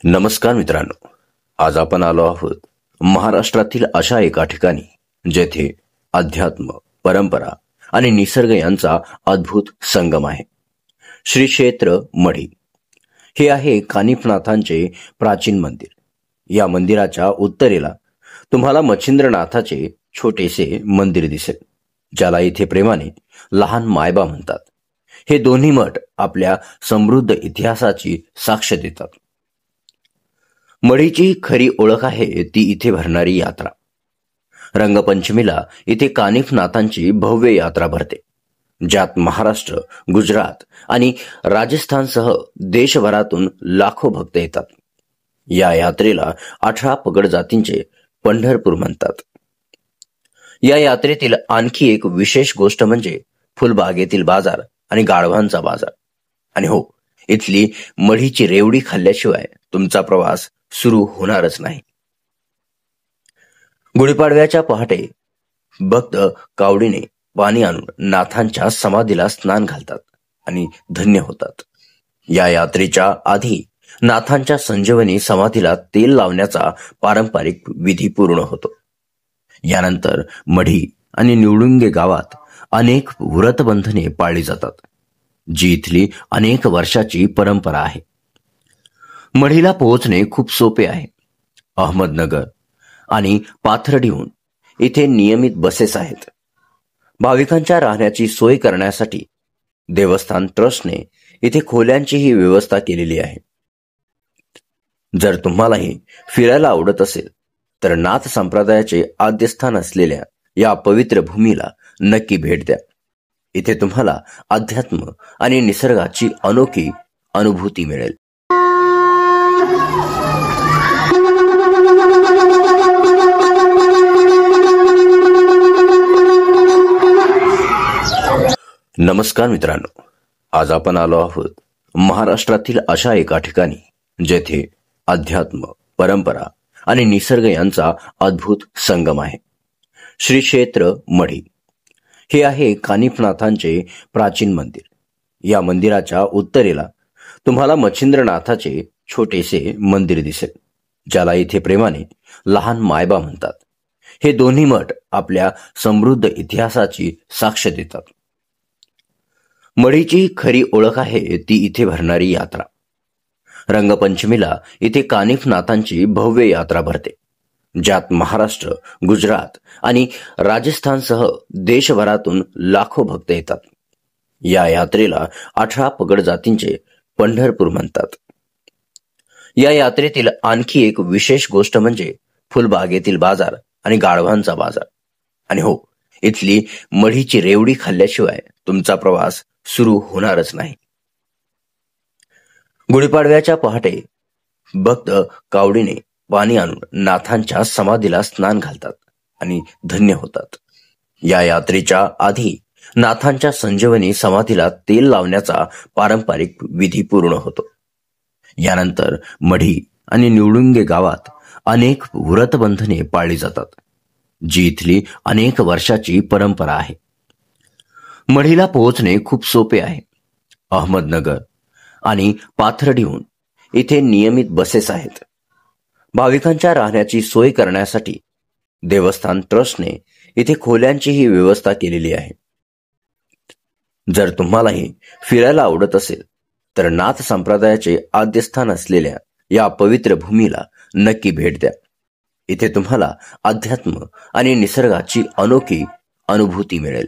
नमस्कार मित्रांनो, आज आपण आलो आहोत महाराष्ट्रातील अशा एका ठिकाणी जेथे अध्यात्म, परंपरा आणि निसर्ग यांचा अद्भुत संगम आहे. श्री क्षेत्र मढी हे आहे कानिफनाथांचे प्राचीन मंदिर. या मंदिराच्या उत्तरेला तुम्हाला मच्छिंद्रनाथाचे छोटेसे मंदिर दिसेल, ज्याला इथे प्रेमाने लहान मायबा म्हणतात. हे दोन्ही मठ आपल्या समृद्ध इतिहासाची साक्ष देतात. मढीची खरी ओळख आहे ती इथे भरणारी यात्रा. रंगपंचमीला इथे कानिफनाथांची भव्य यात्रा भरते, ज्यात महाराष्ट्र, गुजरात आणि राजस्थानसह देशभरातून लाखो भक्त येतात. या यात्रेला 18 पगड जातींचे पंढरपूर म्हणतात. या यात्रेतील आणखी एक विशेष गोष्ट म्हणजे फुलबागेतील बाजार आणि गाढवांचा बाजार. आणि हो, इथली मढीची रेवडी खाल्ल्याशिवाय तुमचा प्रवास सुरू होणारच नाही. गुढीपाडव्याच्या पहाटे भक्त कावडीने पाणी आणून नाथांच्या समाधीला स्नान घालतात आणि धन्य होतात. या यात्रेच्या आधी नाथांच्या संजीवनी समाधीला तेल लावण्याचा पारंपरिक विधी पूर्ण होतो. यानंतर मढी आणि निवडुंगे गावात अनेक व्रतबंधने पाळली जातात, जी इथली अनेक वर्षाची परंपरा आहे. मढीला पोहोचणे खूप सोपे आहे. अहमदनगर आणि पाथर्डीहून इथे नियमित बसेस आहेत. भाविकांच्या राहण्याची सोय करण्यासाठी देवस्थान ट्रस्टने इथे खोल्यांचीही व्यवस्था केलेली आहे. जर तुम्हालाही फिरायला आवडत असेल तर नाथ संप्रदायाचे आद्यस्थान असलेल्या या पवित्र भूमीला नक्की भेट द्या. इथे तुम्हाला अध्यात्म आणि निसर्गाची अनोखी अनुभूती मिळेल. नमस्कार मित्रांनो, आज आपण आलो आहोत महाराष्ट्रातील अशा एका ठिकाणी जेथे अध्यात्म, परंपरा आणि निसर्ग यांचा अद्भुत संगम आहे. श्री क्षेत्र मढी हे आहे कानिफनाथांचे प्राचीन मंदिर. या मंदिराच्या उत्तरेला तुम्हाला मच्छिंद्रनाथाचे छोटेसे मंदिर दिसेल, ज्याला इथे प्रेमाने लहान मायबा म्हणतात. हे दोन्ही मठ आपल्या समृद्ध इतिहासाची साक्ष देतात. मढीची खरी ओळख आहे ती इथे भरणारी यात्रा. रंगपंचमीला इथे कानिफनाथांची भव्य यात्रा भरते, ज्यात महाराष्ट्र, गुजरात आणि राजस्थानसह देशभरातून लाखो भक्त येतात. या यात्रेला 18 पगड जातींचे पंढरपूर म्हणतात. या यात्रेतील आणखी एक विशेष गोष्ट म्हणजे फुलबागेतील बाजार आणि गाढवांचा बाजार. आणि हो, इथली मढीची रेवडी खाल्ल्याशिवाय तुमचा प्रवास सुरू होणारच नाही. गुढीपाडव्याच्या पहाटे भक्त कावडीने पाणी आणून नाथांच्या समाधीला स्नान घालतात आणि धन्य होतात. या यात्रेच्या आधी नाथांच्या संजीवनी समाधीला तेल लावण्याचा पारंपरिक विधी पूर्ण होतो. यानंतर मढी आणि निवडुंगे गावात अनेक व्रतबंधने पाळली जातात, जी इथली अनेक वर्षाची परंपरा आहे. मढीला पोहोचणे खूप सोपे आहे. अहमदनगर आणि पाथर्डीहून इथे नियमित बसेस आहेत. भाविकांच्या राहण्याची सोय करण्यासाठी देवस्थान ट्रस्टने इथे खोल्यांचीही व्यवस्था केलेली आहे. जर तुम्हालाही फिरायला आवडत असेल तर नाथ संप्रदायाचे आद्यस्थान असलेल्या या पवित्र भूमीला नक्की भेट द्या. इथे तुम्हाला अध्यात्म आणि निसर्गाची अनोखी अनुभूती मिळेल.